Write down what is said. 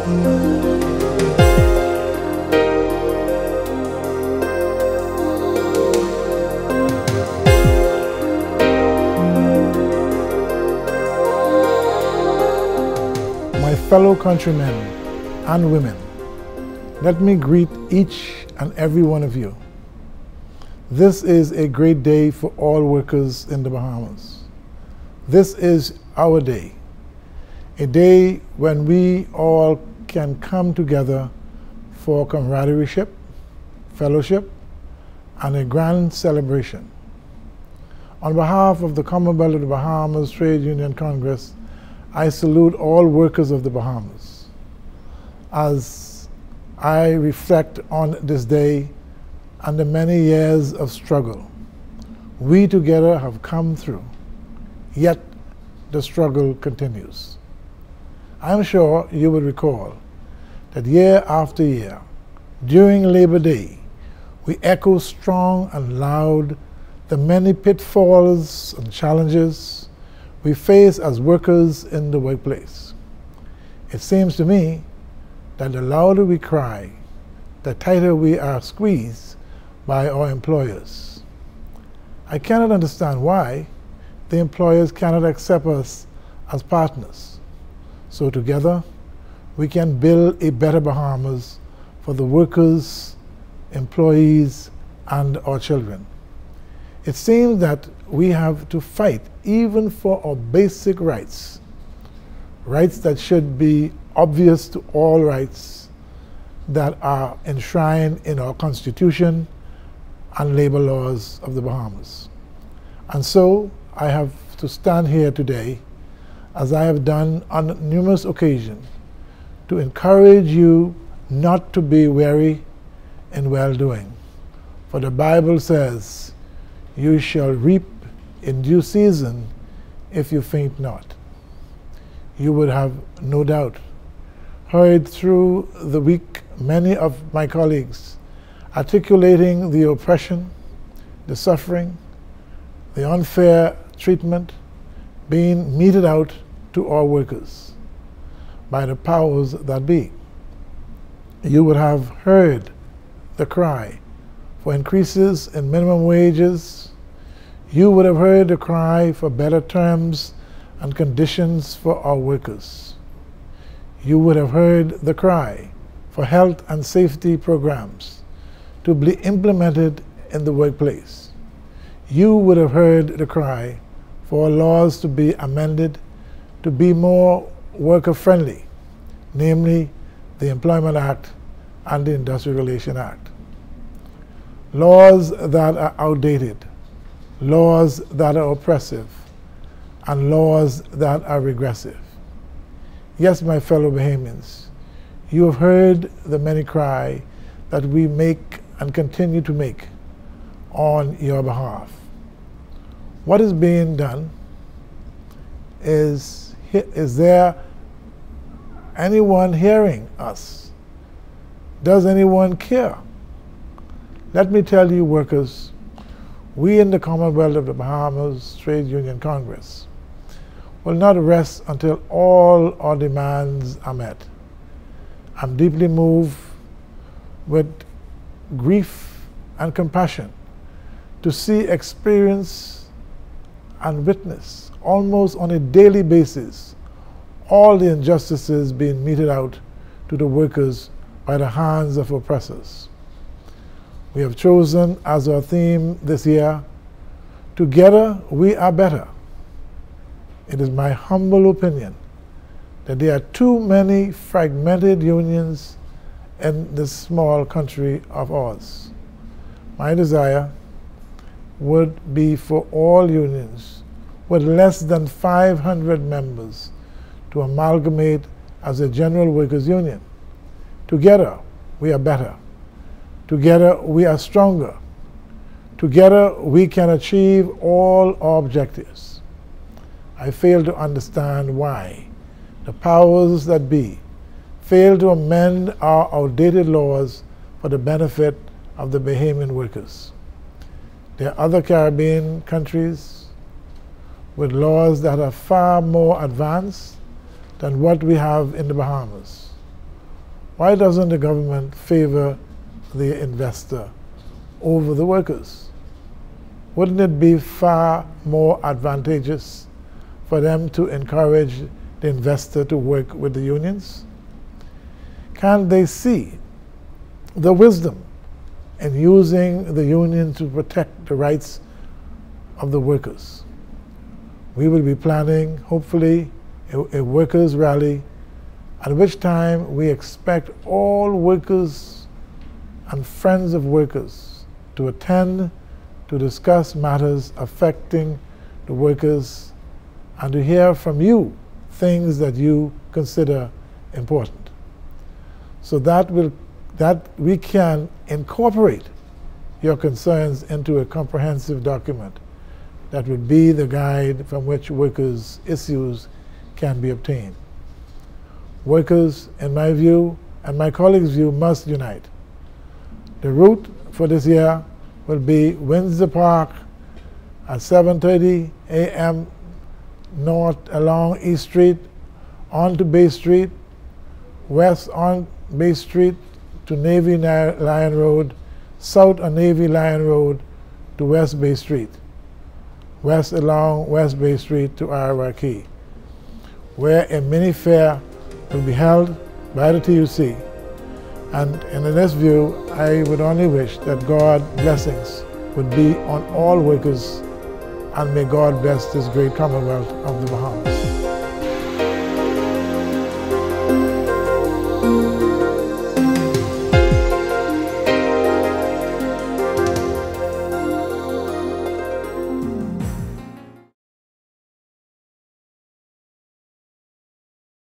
My fellow countrymen and women, let me greet each and every one of you. This is a great day for all workers in the Bahamas. This is our day, a day when we all can come together for camaraderie, fellowship, and a grand celebration. On behalf of the Commonwealth of the Bahamas Trade Union Congress, I salute all workers of the Bahamas. As I reflect on this day and the many years of struggle we together have come through, yet the struggle continues. I'm sure you will recall that year after year, during Labor Day, we echo strong and loud the many pitfalls and challenges we face as workers in the workplace. It seems to me that the louder we cry, the tighter we are squeezed by our employers. I cannot understand why the employers cannot accept us as partners, so together we can build a better Bahamas for the workers, employees, and our children. It seems that we have to fight even for our basic rights, rights that should be obvious to all rights that are enshrined in our Constitution and labor laws of the Bahamas. And so I have to stand here today, as I have done on numerous occasions, to encourage you not to be weary in well-doing. For the Bible says, "You shall reap in due season if you faint not." You would have no doubt heard through the week many of my colleagues articulating the oppression, the suffering, the unfair treatment being meted out to our workers by the powers that be. You would have heard the cry for increases in minimum wages. You would have heard the cry for better terms and conditions for our workers. You would have heard the cry for health and safety programs to be implemented in the workplace. You would have heard the cry for laws to be amended to be more worker-friendly, namely the Employment Act and the Industrial Relations Act. Laws that are outdated, laws that are oppressive, and laws that are regressive. Yes, my fellow Bahamians, you have heard the many cry that we make and continue to make on your behalf. What is being done? Is there anyone hearing us? Does anyone care? Let me tell you, workers, we in the Commonwealth of the Bahamas Trade Union Congress will not rest until all our demands are met. I'm deeply moved with grief and compassion to see, experience, and witness almost on a daily basis all the injustices being meted out to the workers by the hands of oppressors. We have chosen as our theme this year, "Together we are better." It is my humble opinion that there are too many fragmented unions in this small country of ours. My desire would be for all unions with less than 500 members to amalgamate as a general workers' union. Together we are better. Together we are stronger. Together we can achieve all our objectives. I fail to understand why the powers that be fail to amend our outdated laws for the benefit of the Bahamian workers. There are other Caribbean countries with laws that are far more advanced than what we have in the Bahamas. Why doesn't the government favor the investor over the workers? Wouldn't it be far more advantageous for them to encourage the investor to work with the unions? Can't they see the wisdom in using the union to protect the rights of the workers? We will be planning, hopefully, a workers' rally, at which time we expect all workers and friends of workers to attend to discuss matters affecting the workers and to hear from you things that you consider important, so that we can incorporate your concerns into a comprehensive document that would be the guide from which workers' issues can be obtained. Workers, in my view, and my colleagues' view, must unite. The route for this year will be Windsor Park at 7:30 a.m. north along East Street, on to Bay Street, west on Bay Street to Navy Lion Road, south on Navy Lion Road to West Bay Street, west along West Bay Street to Iraqi, where a mini fair will be held by the TUC. And in this view, I would only wish that God's blessings would be on all workers, and may God bless this great Commonwealth of the Bahamas.